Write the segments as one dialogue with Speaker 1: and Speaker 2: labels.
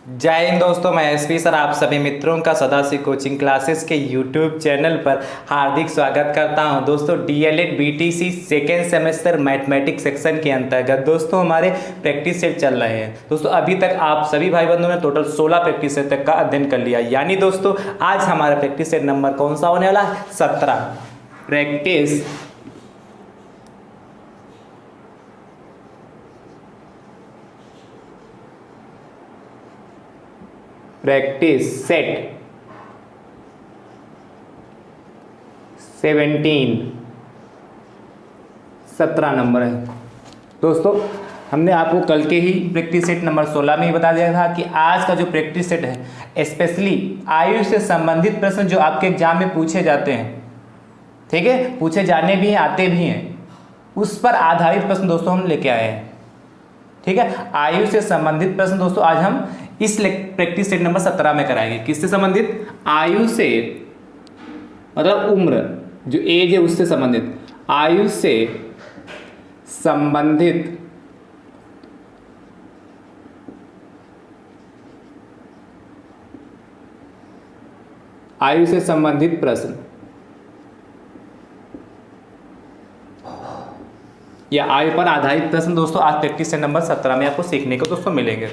Speaker 1: जय हिंद दोस्तों, मैं एसपी सर आप सभी मित्रों का सदाशिव कोचिंग क्लासेस के यूट्यूब चैनल पर हार्दिक स्वागत करता हूं। दोस्तों DElEd BTC second semester mathematics section के अंतर्गत दोस्तों हमारे प्रैक्टिस सेट चल रहे हैं। दोस्तों अभी तक आप सभी भाई बंधुओं ने टोटल 16 प्रैक्टिस सेट तक का अध्ययन कर लिया। यानी दोस्तों आज हमारा प्रैक्टिस सेट नंबर कौन सा होने वाला है? 17। प्रैक्टिस सेट 17 नंबर है। दोस्तों हमने आपको कल के ही प्रैक्टिस सेट नंबर 16 में ही बता दिया था कि आज का जो प्रैक्टिस सेट है स्पेशली आयु से संबंधित प्रश्न जो आपके एग्जाम में पूछे जाते हैं, ठीक है, पूछे जाने भी हैं, आते भी हैं, उस पर आधारित प्रश्न दोस्तों हम लेके आए हैं। ठीक है, आयु से संबंधित प्रश्न दोस्तों आज हम इस प्रैक्टिस सेट नंबर 17 में कराएंगे। किससे संबंधित? आयु से मतलब उम्र, जो एज है उससे संबंधित, आयु से संबंधित प्रश्न या आयु पर आधारित प्रश्न दोस्तों आज प्रैक्टिस सेट नंबर 17 में आपको सीखने को दोस्तों मिलेंगे।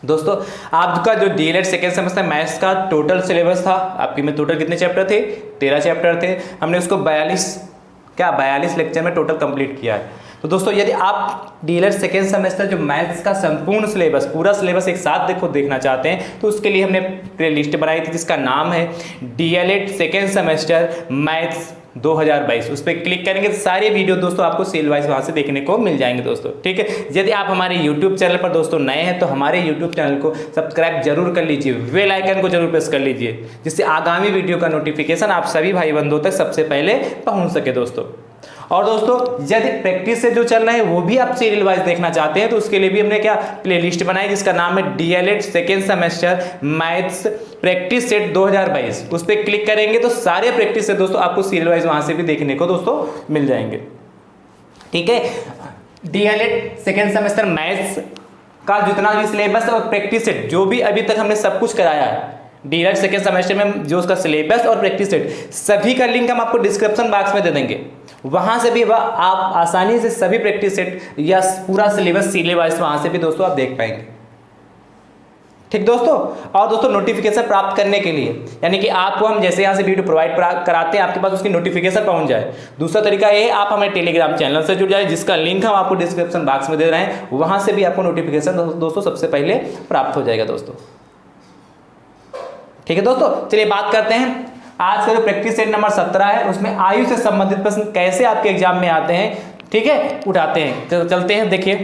Speaker 1: दोस्तों आपका जो डीएलएड सेकेंड सेमेस्टर मैथ्स का टोटल सिलेबस था, आपके में टोटल कितने चैप्टर थे? 13 चैप्टर थे। हमने उसको 42 लेक्चर में टोटल कंप्लीट किया है। तो दोस्तों यदि आप डीएलएड सेकेंड सेमेस्टर जो मैथ्स का संपूर्ण सिलेबस, पूरा सिलेबस एक साथ देखना चाहते हैं तो उसके लिए हमने प्ले लिस्ट बनाई थी जिसका नाम है डीएलएड सेकेंड सेमेस्टर मैथ्स 2022। उस पर क्लिक करेंगे तो सारे वीडियो दोस्तों आपको सेल वाइज वहाँ से देखने को मिल जाएंगे दोस्तों। ठीक है, यदि आप हमारे यूट्यूब चैनल पर दोस्तों नए हैं तो हमारे यूट्यूब चैनल को सब्सक्राइब जरूर कर लीजिए, बेल आइकन को जरूर प्रेस कर लीजिए, जिससे आगामी वीडियो का नोटिफिकेशन आप सभी भाई बंधुओं तक सबसे पहले पहुँच सके दोस्तों। और दोस्तों यदि प्रैक्टिस से जो चल रहा है वो भी आप सीरियल वाइज देखना चाहते हैं तो उसके लिए भी हमने क्या प्लेलिस्ट बनाई जिसका नाम है DElEd second semester maths practice set 2022। उस पर क्लिक करेंगे तो सारे प्रैक्टिस सेट दोस्तों आपको सीरियल वाइज वहां से भी देखने को दोस्तों मिल जाएंगे। ठीक है, डीएलएड सेकेंड सेमेस्टर मैथ्स का जितना भी सिलेबस और प्रैक्टिस सेट जो भी अभी तक हमने सब कुछ कराया है डीएलएड सेकेंड सेमेस्टर में, जो उसका सिलेबस और प्रैक्टिस सेट सभी का लिंक हम आपको डिस्क्रिप्शन बॉक्स में दे देंगे। वहां से भी आप आसानी से सभी प्रैक्टिस सेट या पूरा सिलेबस सीरियल वाइज वहां से भी दोस्तों आप देख पाएंगे। ठीक दोस्तों, और दोस्तों नोटिफिकेशन प्राप्त करने के लिए यानी कि आपको हम जैसे यहाँ से वीडियो प्रोवाइड कराते हैं आपके पास उसकी नोटिफिकेशन पहुंच जाए, दूसरा तरीका ये आप हमारे टेलीग्राम चैनल से जुड़ जाए जिसका लिंक हम आपको डिस्क्रिप्शन बॉक्स में दे रहे हैं। वहां से भी आपको नोटिफिकेशन दोस्तों सबसे पहले प्राप्त हो जाएगा दोस्तों। ठीक है दोस्तों, चलिए बात करते हैं आज का जो प्रैक्टिस सेट नंबर 17 है उसमें आयु से संबंधित प्रश्न कैसे आपके एग्जाम में आते हैं, ठीक है, उठाते हैं। तो चलते हैं, देखिए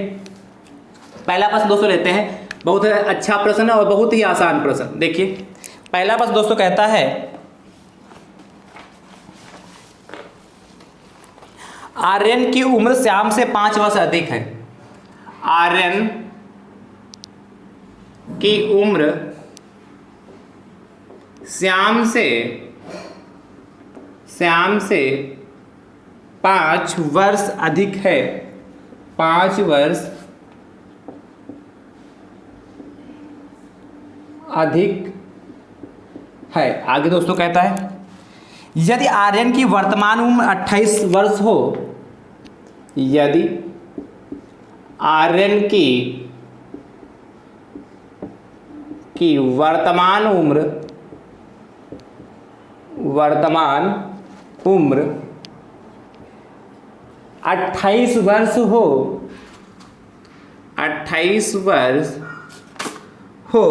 Speaker 1: पहला प्रश्न दोस्तों लेते हैं, बहुत अच्छा प्रश्न है और बहुत ही आसान प्रश्न। देखिए पहला प्रश्न दोस्तों कहता है आर्यन की उम्र श्याम से 5 वर्ष अधिक है। आर्यन की उम्र श्याम से 5 वर्ष अधिक है। 5 वर्ष अधिक है। आगे दोस्तों कहता है यदि आर्यन की वर्तमान उम्र 28 वर्ष हो, यदि आर्यन की वर्तमान उम्र 28 वर्ष हो, 28 वर्ष हो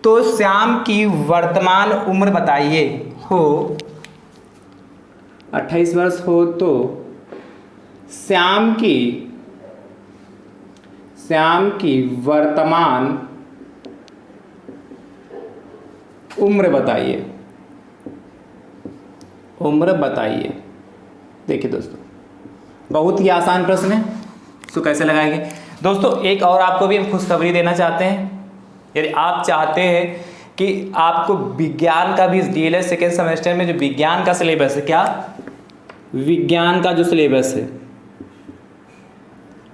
Speaker 1: तो श्याम की वर्तमान उम्र बताइए। हो 28 वर्ष हो तो श्याम की वर्तमान उम्र बताइए। देखिए दोस्तों बहुत ही आसान प्रश्न है, इसको कैसे लगाएंगे दोस्तों। एक और आपको भी हम खुशखबरी देना चाहते हैं। यदि आप चाहते हैं कि आपको विज्ञान का भी डीएलएड सेकेंड सेमेस्टर में जो विज्ञान का सिलेबस है, क्या विज्ञान का जो सिलेबस है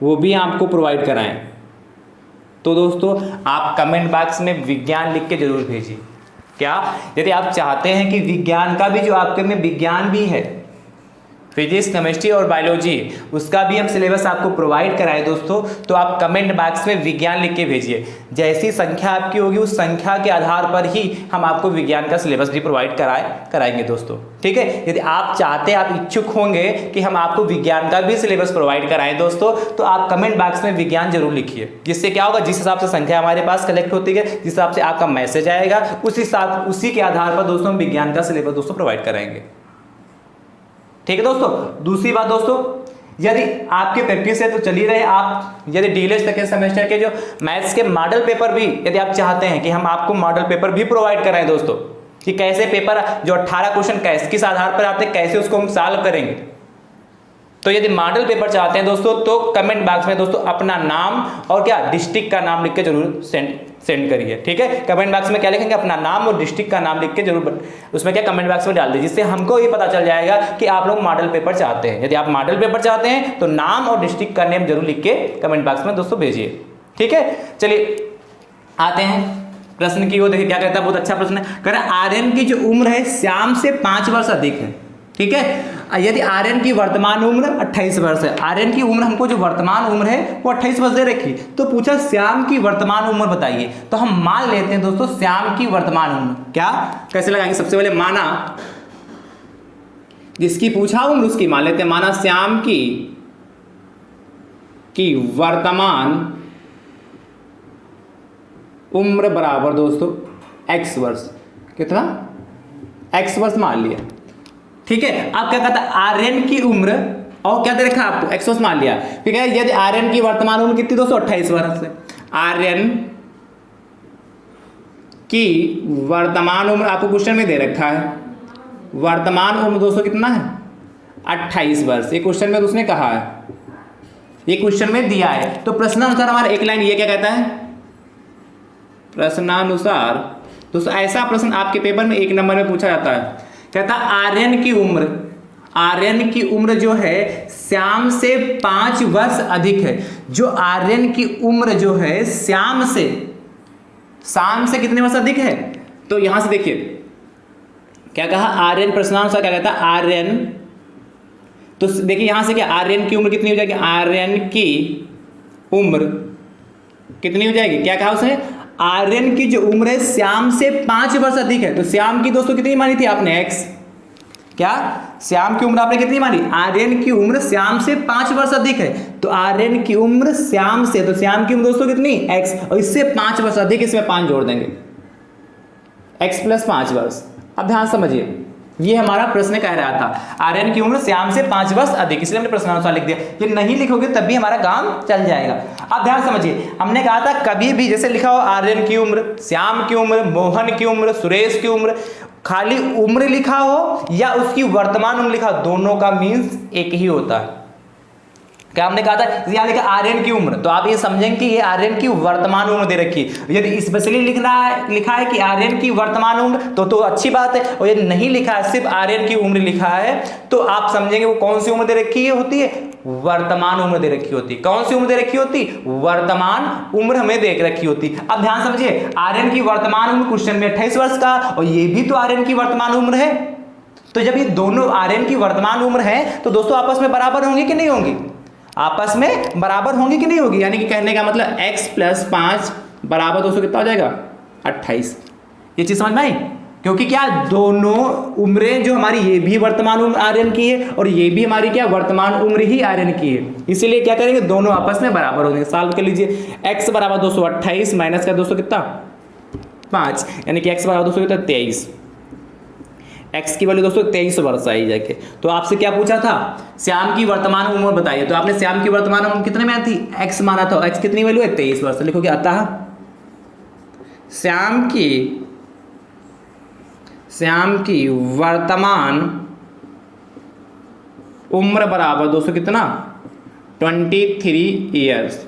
Speaker 1: वो भी आपको प्रोवाइड कराएं। तो दोस्तों आप कमेंट बॉक्स में विज्ञान लिख के जरूर भेजिए। क्या, यदि आप चाहते हैं कि विज्ञान का भी जो आपके में विज्ञान भी है, फिजिक्स, केमिस्ट्री और बायोलॉजी, उसका भी हम सिलेबस आपको प्रोवाइड कराएं दोस्तों, तो आप कमेंट बॉक्स में विज्ञान लिख के भेजिए। जैसी संख्या आपकी होगी उस संख्या के आधार पर ही हम आपको विज्ञान का सिलेबस भी प्रोवाइड कराएंगे दोस्तों, ठीक है। यदि आप चाहते हैं, आप इच्छुक होंगे कि हम आपको विज्ञान का भी सिलेबस प्रोवाइड कराएं दोस्तों, तो आप कमेंट बॉक्स में विज्ञान जरूर लिखिए। जिससे क्या होगा, जिस हिसाब से संख्या हमारे पास कलेक्ट होती है, जिस हिसाब से आपका मैसेज आएगा, उसी के आधार पर दोस्तों हम विज्ञान का सिलेबस दोस्तों प्रोवाइड कराएंगे, ठीक है दोस्तों। दूसरी बात दोस्तों, यदि आपके प्रैक्टिस है तो चलिए रहे आप, यदि डीएलएड सेकेंड सेमेस्टर के जो मैथ्स के मॉडल पेपर भी यदि आप चाहते हैं कि हम आपको मॉडल पेपर भी प्रोवाइड कराएं दोस्तों, कि कैसे पेपर जो 18 क्वेश्चन किस आधार पर आते हैं, कैसे उसको हम सॉल्व करेंगे, तो यदि मॉडल पेपर चाहते हैं दोस्तों तो कमेंट बॉक्स में दोस्तों अपना नाम और क्या डिस्ट्रिक्ट का नाम लिख के जरूर सेंड करिए, ठीक है। कमेंट बॉक्स में क्या लिखेंगे, अपना नाम और डिस्ट्रिक्ट का नाम लिख के जरूर उसमें क्या कमेंट बॉक्स में डाल दीजिए, जिससे हमको ये पता चल जाएगा कि आप लोग मॉडल पेपर चाहते हैं। यदि आप मॉडल पेपर चाहते हैं तो नाम और डिस्ट्रिक्ट का नेम जरूर लिख के कमेंट बॉक्स में दोस्तों भेजिए, ठीक है। चलिए आते हैं प्रश्न की ओर। देखिए क्या कहता है, बहुत अच्छा प्रश्न है। कह रहा है आर्यन की जो उम्र है श्याम से 5 वर्ष अधिक है, ठीक है। यदि आर्यन की वर्तमान उम्र 28 वर्ष है, आर्यन की उम्र हमको जो वर्तमान उम्र है वो 28 वर्ष दे रखी, तो पूछा श्याम की वर्तमान उम्र बताइए। तो हम मान लेते हैं दोस्तों श्याम की वर्तमान उम्र, क्या कैसे लगाएंगे, सबसे पहले माना जिसकी पूछा उम्र उसकी मान लेते हैं, माना श्याम की वर्तमान उम्र बराबर दोस्तों x वर्ष, कितना x वर्ष मान लिया, ठीक है। अब क्या कहता है आर्यन की उम्र और क्या दे रखा आपको x वर्ष मान लिया, ठीक है। यदि आर्यन की वर्तमान उम्र कितनी दोस्तों 28 वर्ष है, आर्यन की वर्तमान उम्र आपको क्वेश्चन में दे रखा है, वर्तमान उम्र दोस्तों कितना है 28 वर्ष, ये क्वेश्चन में उसने कहा है, ये क्वेश्चन में दिया है। तो प्रश्नानुसार हमारा एक लाइन ये क्या कहता है, प्रश्नानुसार दोस्तों ऐसा प्रश्न आपके पेपर में 1 नंबर में पूछा जाता है। कहता आर्यन की उम्र जो है श्याम से 5 वर्ष अधिक है। जो आर्यन की उम्र जो है श्याम से कितने वर्ष अधिक है, तो यहां से देखिए क्या कहा, आर्यन प्रश्नानुसार क्या कहता है आर्यन, तो देखिए यहां से क्या आर्यन की उम्र कितनी हो जाएगी, आर्यन की उम्र कितनी हो जाएगी, क्या कहा उसने, आर्यन की जो उम्र है श्याम से 5 वर्ष अधिक है। तो श्याम की दोस्तों कितनी मानी थी आपने x, क्या श्याम की उम्र आपने कितनी मानी, आर्यन की उम्र श्याम से 5 वर्ष अधिक है, तो आर्यन की उम्र श्याम से, तो श्याम की उम्र दोस्तों कितनी x, और इससे 5 वर्ष अधिक, इसमें 5 जोड़ देंगे x + 5 वर्ष। अब ध्यान समझिए, ये हमारा प्रश्न कह रहा था आर्यन की उम्र श्याम से 5 वर्ष अधिक, इसलिए हमने प्रश्नानुसार लिख दिया। ये नहीं लिखोगे तब भी हमारा काम चल जाएगा। अब ध्यान समझिए, हमने कहा था कभी भी जैसे लिखा हो आर्यन की उम्र, श्याम की उम्र, मोहन की उम्र, सुरेश की उम्र, खाली उम्र लिखा हो या उसकी वर्तमान उम्र लिखा हो, दोनों का मीन्स एक ही होता है। क्या हमने कहा था, यहाँ लिखा आर्यन की उम्र, तो आप ये समझेंगे कि ये आर्यन की वर्तमान उम्र दे रखी है। यदि स्पेशली लिखा है कि आर्यन की वर्तमान उम्र तो अच्छी बात है, और यदि नहीं लिखा है सिर्फ आर्यन की उम्र लिखा है तो आप समझेंगे वो कौन सी उम्र दे रखी होती है, वर्तमान उम्र दे रखी होती। कौन सी उम्र दे रखी होती, वर्तमान उम्र हमें दे रखी होती। अब ध्यान समझिए, आर्यन की वर्तमान उम्र क्वेश्चन में 28 वर्ष का, और ये भी तो आर्यन की वर्तमान उम्र है। तो जब ये दोनों आर्यन की वर्तमान उम्र है तो दोस्तों आपस में बराबर होंगी कि नहीं होंगी, आपस में बराबर होंगी कि नहीं होगी, यानी कि कहने का मतलब x + 5 बराबर दोस्तों कितना हो जाएगा 28। ये चीज समझ में आई, क्योंकि क्या दोनों उम्रें जो हमारी, ये भी वर्तमान उम्र आर्यन की है और ये भी हमारी क्या वर्तमान उम्र ही आर्यन की है, इसीलिए क्या करेंगे दोनों आपस में बराबर हो जाएंगे। सॉल्व कर लीजिए, x बराबर दोस्तों 28 माइनस का दोस्तों कितना 5, यानी कि x बराबर दोस्तों कितना 23, x की वैल्यू दोस्तों 23 वर्ष आई जाके। तो आपसे क्या पूछा था, श्याम की वर्तमान उम्र बताइए, तो आपने श्याम की वर्तमान उम्र कितने में आई थी, x माना था, x कितनी वैल्यू है 23 वर्ष। लिखोगे अतः श्याम की वर्तमान उम्र बराबर दोस्तों कितना 23 ईयर्स,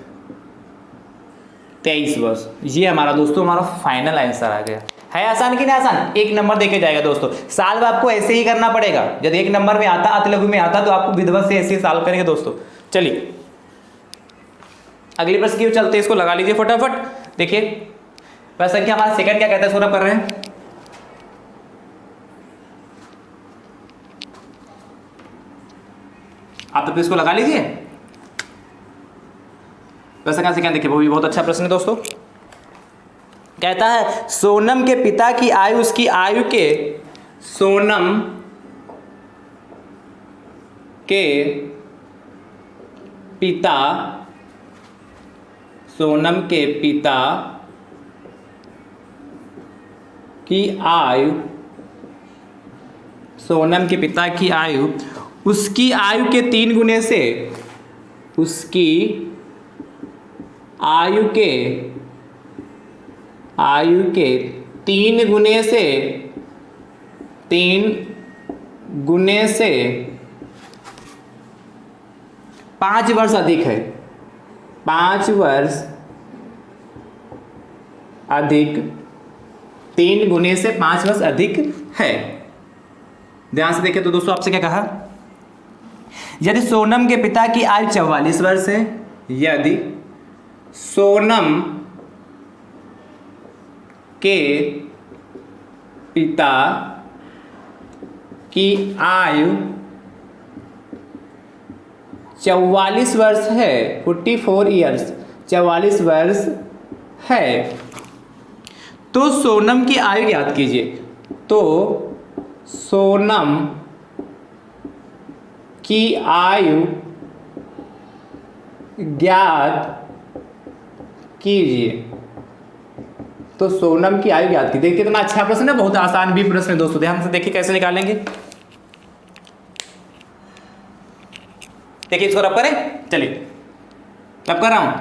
Speaker 1: 23 वर्ष। ये हमारा दोस्तों हमारा फाइनल आंसर आ गया। है आसान कि नहीं आसान, 1 नंबर देके जाएगा दोस्तों। सॉल्व आपको ऐसे ही करना पड़ेगा, यदि 1 नंबर में आता, अति लघु में आता तो आपको विधिवत से ऐसे ही सॉल्व करेंगे दोस्तों। चलिए अगली प्रश्न की ओर चलते हैं, इसको लगा लीजिए फटाफट। देखिए प्रश्न संख्या हमारा सेकंड क्या कहता है, सोना कर रहे हैं। आप तो इसको लगा लीजिए। प्रश्न संख्या सेकंड देखिए, वो भी बहुत अच्छा प्रश्न है दोस्तों। कहता है सोनम के पिता की आयु उसकी आयु के सोनम के पिता की आयु सोनम के पिता की आयु उसकी आयु के 3 गुने से उसकी आयु के 3 गुने से 5 वर्ष अधिक है। 5 वर्ष अधिक, 3 गुने से 5 वर्ष अधिक है। ध्यान से देखिए तो दोस्तों, आपसे क्या कहा, यदि सोनम के पिता की आयु 44 वर्ष है, यदि सोनम के पिता की आयु 44 वर्ष है, 44 ईयर्स, 44 वर्ष है, तो सोनम की आयु ज्ञात कीजिए। तो सोनम की आयु ज्ञात कीजिए। तो सोनम की आयु ज्ञात कीजिए। देखिए कितना अच्छा प्रश्न है, बहुत आसान भी प्रश्न है दोस्तों। ध्यान से देखिए कैसे निकालेंगे। देखिए इसको रब करें, चलिए रब कर रहा हूं।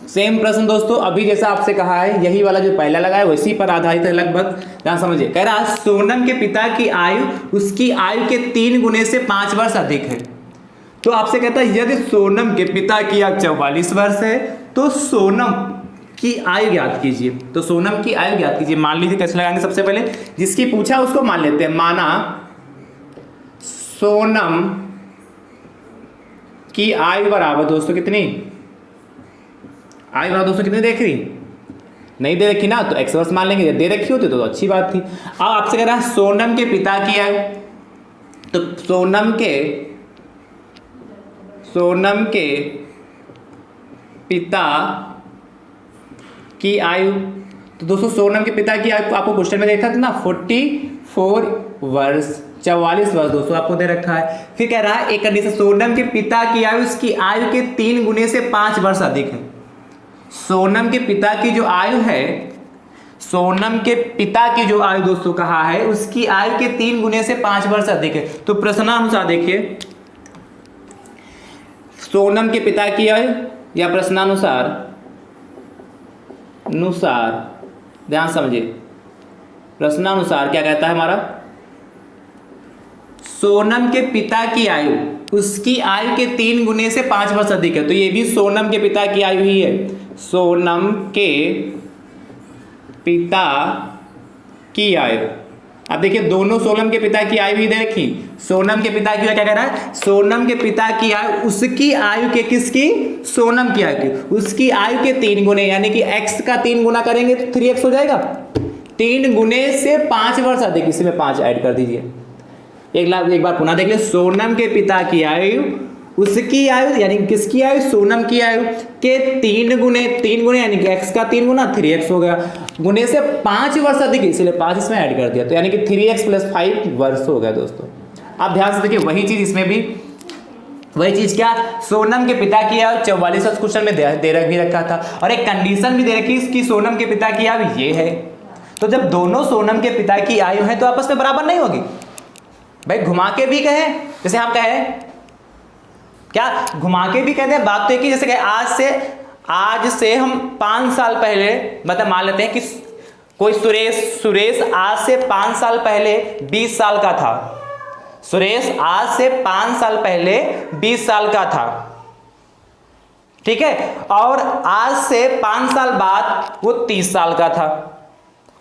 Speaker 1: सेम प्रश्न दोस्तों, अभी जैसा आपसे कहा है, यही वाला जो पहला लगा है वैसी पर आधारित है लगभग। ध्यान समझिए, कह रहा है सोनम के पिता की आयु उसकी आयु के 3 गुने से 5 वर्ष अधिक है। तो आपसे कहता है यदि सोनम के पिता की आयु 44 वर्ष है तो सोनम की आयु ज्ञात कीजिए। तो सोनम की आयु ज्ञात कीजिए। मान लीजिए कैसे लगाएंगे, सबसे पहले जिसकी पूछा उसको मान लेते हैं। माना सोनम की आयु बराबर दोस्तों कितनी, आयु बराबर दोस्तों कितनी देख रही, नहीं दे रखी ना, तो x वर्ष मान लेंगे। दे रखी होती तो अच्छी बात थी। अब आपसे कह रहा है सोनम के पिता की आयु, तो सोनम के पिता की आयु, तो दोस्तों सोनम के पिता की आयु आपको क्वेश्चन में देखा था ना, 44 वर्ष, 44 वर्ष दोस्तों आपको दे रखा है। फिर कह रहा है एक कंडीशन, सोनम के पिता की आयु उसकी आयु के 3 गुने से 5 वर्ष अधिक है। सोनम के पिता की जो आयु है, सोनम के पिता की जो आयु दोस्तों कहा है उसकी आयु के 3 गुने से 5 वर्ष अधिक है। तो प्रश्नानुसार देखिए, सोनम के पिता की आयु या प्रश्नानुसार ध्यान समझिए, प्रश्नानुसार क्या कहता है हमारा, सोनम के पिता की आयु उसकी आयु के 3 गुने से 5 वर्ष अधिक है। तो ये भी सोनम के पिता की आयु ही है। सोनम के पिता की आयु, अब देखिए दोनों सोनम के पिता की आयु ही दे रखी। सोनम के पिता की क्या कह रहा है, सोनम के पिता की आयु उसकी आयु के, किसकी, सोनम की आयु की, उसकी आयु के 3 गुने, यानी कि x का 3 गुना करेंगे तो 3x हो जाएगा। 3 गुने से 5 वर्ष अधिक, इसी में 5 ऐड कर दीजिए। एक बार पुनः देख ले, सोनम के पिता की आयु उसकी आयु यानी किसकी आयु, सोनम की आयु के 3 गुने यानी कि x का 3 गुना 3x हो गया, गुने से 5 वर्ष अधिक, इसलिए 5 इसमें ऐड कर दिया, तो यानी कि 3x + 5 वर्ष हो गया दोस्तों। आप ध्यान से देखिए, वही चीज इसमें भी, वही चीज क्या, सोनम के पिता की आयु 44 वर्ष क्वेश्चन में दे भी रखा था, और एक कंडीशन भी दे रखी कि सोनम के पिता की आयु ये है। तो जब दोनों सोनम के पिता की आयु है तो आपस में बराबर नहीं होगी भाई। घुमा के भी कहें, जैसे आप कहें क्या, घुमा के भी कहते हैं, बात तो एक ही, जैसे कि आज से हम 5 साल पहले, मतलब मान लेते हैं कि कोई सुरेश आज से 5 साल पहले 20 साल का था। सुरेश आज से 5 साल पहले 20 साल का था, ठीक है, और आज से 5 साल बाद वो 30 साल का था।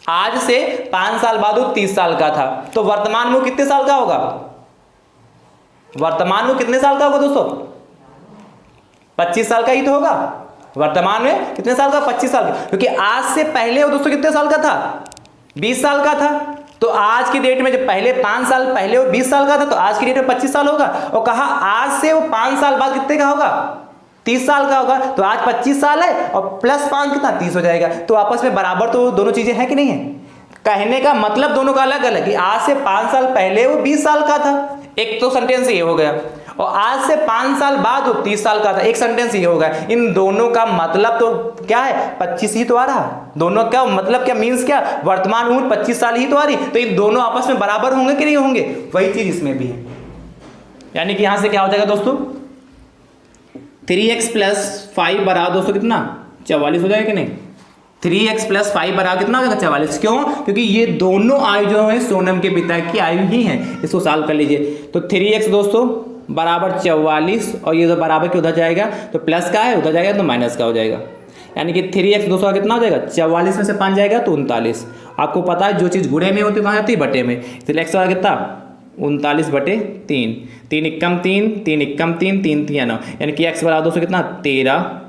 Speaker 1: आज से 5 साल बाद वो 30 साल का था, तो वर्तमान में वो कितने साल का होगा, वर्तमान में कितने साल का होगा दोस्तों? 25 साल का ही तो होगा। वर्तमान में कितने साल का? 25 साल का, क्योंकि आज से पहले वो दोस्तों कितने साल का था? 20 साल का था। तो आज की डेट में जब पहले 5 साल पहले वो 20 साल का था, तो आज की डेट में 25 साल होगा। और कहा आज से वो 5 साल बाद कितने का होगा? 30 साल का होगा। तो आज 25 साल है और प्लस 5 कितना? 30 हो जाएगा। तो आपस में बराबर तो दोनों चीजें हैं कि नहीं है? कहने का मतलब दोनों का अलग अलग कि आज से 5 साल पहले वो 20 साल का था, एक तो सेंटेंस ये हो गया, और आज से 5 साल बाद वो 30 साल का था, एक सेंटेंस ये हो गया। इन दोनों का मतलब तो क्या है? 25 ही तो आ रहा। दोनों का मतलब क्या मीन्स क्या? वर्तमान उम्र 25 साल ही तो आ रही। तो इन दोनों आपस में बराबर होंगे कि नहीं होंगे? वही चीज इसमें भी है। यानी कि यहां से क्या हो जाएगा दोस्तों? 3x + 5 बराबर दोस्तों कितना? 44 हो जाएगा कि नहीं? 3x + 5 बराबर कितना हो जाएगा? 44। क्यों? क्योंकि ये दोनों आयु जो है सोनम के पिता की आयु ही है। इसको सॉल्व कर लीजिए। तो 3x दोस्तों बराबर 44, और ये तो बराबर के उधर जाएगा, तो प्लस का है उधर जाएगा तो माइनस का हो जाएगा। यानी कि 3x दोस्तों का कितना हो जाएगा? 44 में से 5 जाएगा तो 39। आपको पता है जो चीज़ गुणे में होती है कहाँ जाती है? बटे में। इसलिए x वाला कितना? 39/3। 3 एकम 3, 3 एकम 3, 3 3 9, यानी कि x बराबर दोस्तों कितना? 13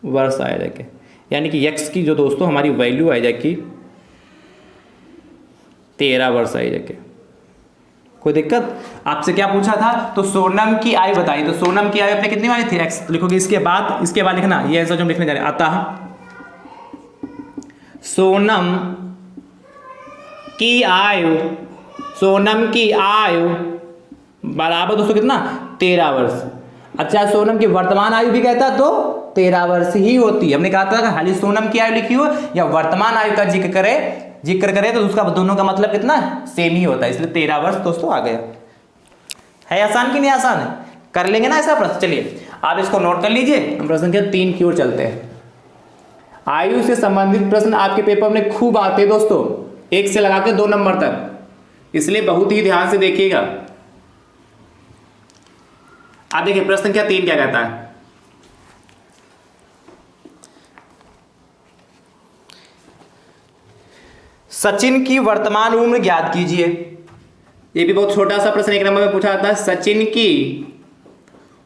Speaker 1: वर्ष आ जाएगा। यानी कि x की जो दोस्तों हमारी वैल्यू आ जाएगी 13 वर्ष आ जाएगी। कोई दिक्कत? आपसे क्या पूछा था? तो सोनम की आयु बताइए। तो सोनम की आयु अपने कितनी वाली थी? x लिखोगे। इसके बाद लिखना ये आंसर जो हम लिखने जा रहे हैं। अतः सोनम की आयु बराबर दोस्तों कितना? 13 वर्ष। अच्छा, सोनम की वर्तमान आयु भी कहता तो 13 वर्ष ही होती। हमने कहा था कि खाली सोनम की आयु लिखी हो या वर्तमान आयु का जिक्र करे तो उसका दोनों का मतलब कितना? सेम ही होता है। इसलिए 13 वर्ष दोस्तों आ गया। है आसान कि नहीं आसान है? कर लेंगे ना ऐसा प्रश्न। चलिए आप इसको नोट कर लीजिए। हम प्रश्न संख्या 3 की ओर चलते हैं। आयु से संबंधित प्रश्न आपके पेपर में खूब आते हैं दोस्तों, 1 से लगा के 2 नंबर तक, इसलिए बहुत ही ध्यान से देखिएगा। आप देखिए प्रश्न संख्या 3 क्या कहता है? सचिन की वर्तमान उम्र ज्ञात कीजिए। ये भी बहुत छोटा सा प्रश्न 1 नंबर में पूछा जाता है। सचिन की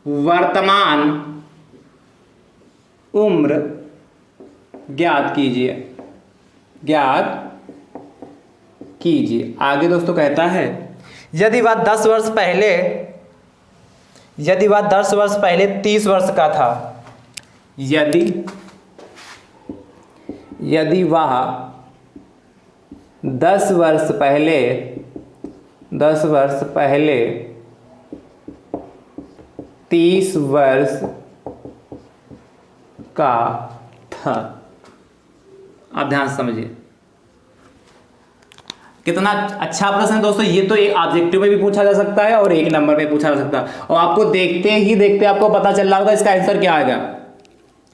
Speaker 1: वर्तमान उम्र ज्ञात कीजिए। आगे दोस्तों कहता है यदि वह 10 वर्ष पहले 30 वर्ष का था, यदि वह 10 वर्ष पहले 30 वर्ष का था। आप ध्यान से समझिए, कितना अच्छा प्रश्न है दोस्तों। ये तो एक ऑब्जेक्टिव में भी पूछा जा सकता है और 1 नंबर में पूछा जा सकता है, और आपको देखते ही देखते आपको पता चल रहा होगा इसका आंसर क्या आएगा।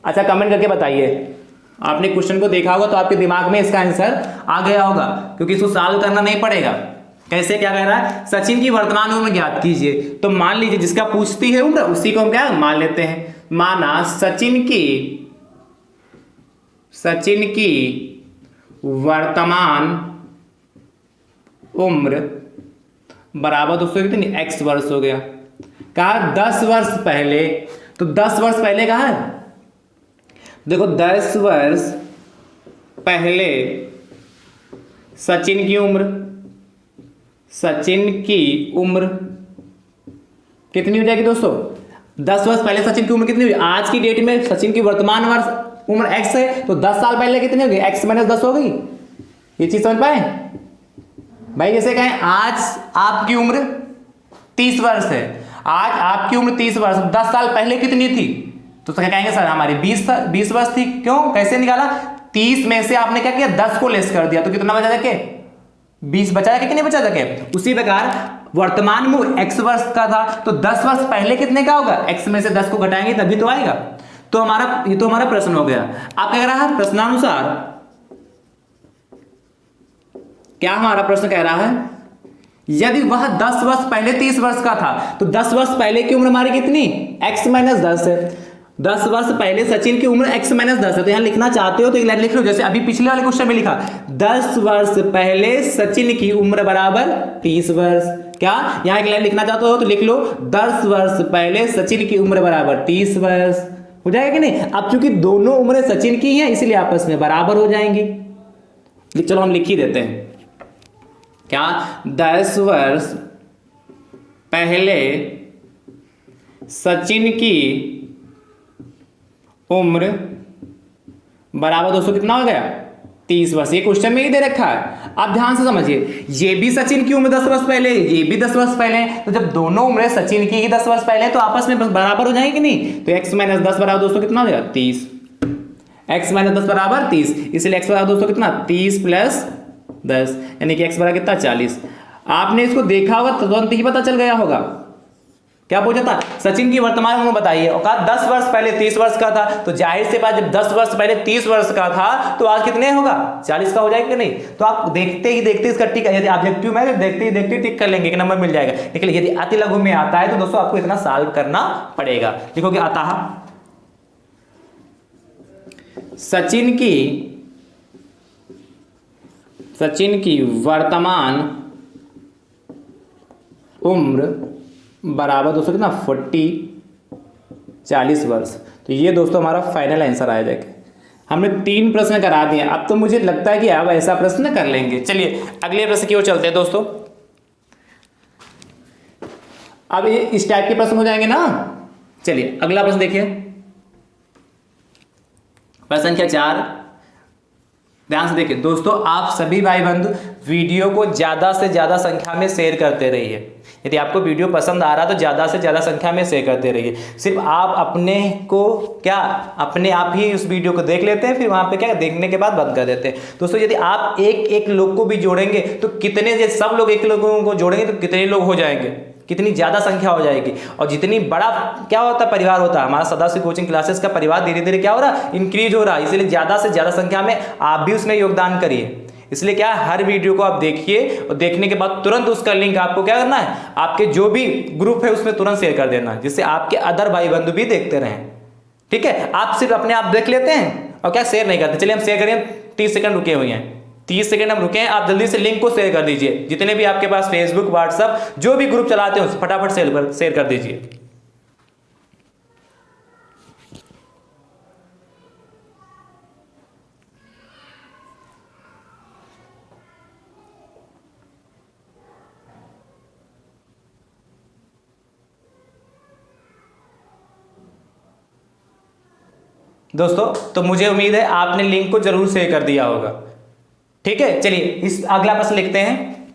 Speaker 1: अच्छा, कमेंट करके बताइए। आपने क्वेश्चन को देखा होगा तो आपके दिमाग में इसका आंसर आ गया होगा, क्योंकि इसको सॉल्व करना नहीं पड़ेगा। कैसे? क्या कह रहा है? सचिन की वर्तमान उम्र ज्ञात कीजिए। तो मान लीजिए जिसका पूछती है उम्र उसी को हम क्या मान लेते हैं। माना सचिन की वर्तमान उम्र बराबर दोस्तों कितनी? x वर्ष हो गया। कहा 10 वर्ष पहले, तो 10 वर्ष पहले कहा है? देखो 10 वर्ष पहले सचिन की उम्र कितनी हो जाएगी दोस्तों? 10 वर्ष पहले सचिन की उम्र कितनी हुई? आज की डेट में सचिन की वर्तमान उम्र x है, तो 10 साल पहले कितनी होगी? x - 10 हो गई। ये चीज समझ पाए भाई? जैसे कहें आज आपकी उम्र 30 वर्ष है, आज आपकी उम्र 30 वर्ष, 10 साल पहले कितनी थी? तो क्या कहेंगे? सर हमारी 20 वर्ष थी। क्यों? कैसे निकाला? 30 में से आपने क्या किया? 10 को लेस कर दिया, तो कितना बचा जाके? 20 बचा जाके कि नहीं बचा जाके? उसी प्रकार वर्तमान में x वर्ष का था, तो 10 वर्ष पहले कितने का होगा? x में से 10 को घटाएंगे तभी तो आएगा। तो ये तो हमारा प्रश्न हो गया। आप कह रहा है प्रश्नानुसार, क्या हमारा प्रश्न कह रहा है? यदि वह 10 वर्ष पहले 30 वर्ष का था, तो 10 वर्ष पहले की उम्र हमारी कितनी? x - 10 है। 10 वर्ष पहले सचिन की उम्र x - 10 है। तो यहां लिखना चाहते हो तो एक लाइन लिख लो, जैसे अभी पिछले वाले क्वेश्चन में लिखा 10 वर्ष पहले सचिन की उम्र बराबर 30 वर्ष। क्या यहाँ एक लाइन लिखना चाहते हो तो लिख लो 10 वर्ष पहले सचिन की उम्र बराबर 30 वर्ष, हो जाएगा कि नहीं। अब चूंकि दोनों उम्रें सचिन की हैं इसलिए आपस में बराबर हो जाएंगी। चलो हम लिख ही देते हैं, क्या 10 वर्ष पहले सचिन की उम्र बराबर दोस्तों कितना हो गया 30 वर्ष। ये क्वेश्चन में ही दे रखा है, आप ध्यान से समझिए। ये भी सचिन की उम्र 10 वर्ष पहले, ये भी 10 वर्ष पहले, तो जब दोनों उम्रें सचिन की ही 10 वर्ष पहले तो आपस में बराबर हो जाएंगे कि नहीं। तो x - 10 बराबर दोस्तों कितना हो जाएगा 30, x - 10 बराबर 30, इसलिए x बराबर दोस्तों कितना 30 + 10 यानी कि x बराबर कितना 40। आपने इसको देखा होगा तो तुरंत ही पता चल गया होगा। क्या पूछा था, सचिन की वर्तमान उम्र बताइए, और कहा 10 वर्ष पहले 30 वर्ष का था, तो जाहिर सी बात जब 10 वर्ष पहले 30 वर्ष का था तो आज कितने होगा 40 का हो जाएगा कि नहीं। तो आप देखते ही देखते इसका टिक, यदि ऑब्जेक्टिव में तो देखते ही देखते टिक कर लेंगे कि नंबर मिल जाएगा। लेकिन यदि अति लघु में आता है तो दोस्तों आपको इतना सॉल्व करना पड़ेगा। लिखोगे अतः सचिन की वर्तमान उम्र बराबर दोस्तों कितना 40 वर्ष। तो ये दोस्तों हमारा फाइनल आंसर आया जाएगा। हमने 3 प्रश्न करा दिए, अब तो मुझे लगता है कि अब ऐसा प्रश्न कर लेंगे। चलिए अगले प्रश्न की ओर चलते हैं दोस्तों। अब ये इस टाइप के प्रश्न हो जाएंगे ना। चलिए अगला प्रश्न देखिए, प्रश्न संख्या 4, ध्यान से देखिए दोस्तों। आप सभी भाई बंधु वीडियो को ज़्यादा से ज़्यादा संख्या में शेयर करते रहिए। यदि आपको वीडियो पसंद आ रहा है तो ज़्यादा से ज़्यादा संख्या में शेयर करते रहिए। सिर्फ आप अपने आप ही उस वीडियो को देख लेते हैं, फिर वहाँ पे क्या देखने के बाद बंद कर देते हैं। दोस्तों यदि आप एक लोग को भी जोड़ेंगे तो कितने, सब लोग एक लोगों को जोड़ेंगे तो कितने लोग हो जाएंगे, कितनी ज़्यादा संख्या हो जाएगी। और जितनी बड़ा क्या होता है परिवार होता है, हमारा सदाशिव कोचिंग क्लासेस का परिवार धीरे धीरे क्या हो रहा है इंक्रीज हो रहा है। इसलिए ज़्यादा से ज़्यादा संख्या में आप भी उसमें योगदान करिए। इसलिए क्या हर वीडियो को आप देखिए और देखने के बाद तुरंत उसका लिंक आपको क्या करना है, आपके जो भी ग्रुप है उसमें तुरंत शेयर कर देना है, जिससे आपके अदर भाई बंधु भी देखते रहें। ठीक है, आप सिर्फ अपने आप देख लेते हैं और क्या शेयर नहीं करते। चलिए हम शेयर करें, 30 सेकंड रुके हुए हैं, 30 सेकंड हम रुके हैं। आप जल्दी से लिंक को शेयर कर दीजिए, जितने भी आपके पास फेसबुक व्हाट्सएप जो भी ग्रुप चलाते हैं फटाफट शेयर कर दीजिए। दोस्तों तो मुझे उम्मीद है आपने लिंक को जरूर शेयर कर दिया होगा। ठीक है, चलिए इस अगला प्रश्न लिखते हैं।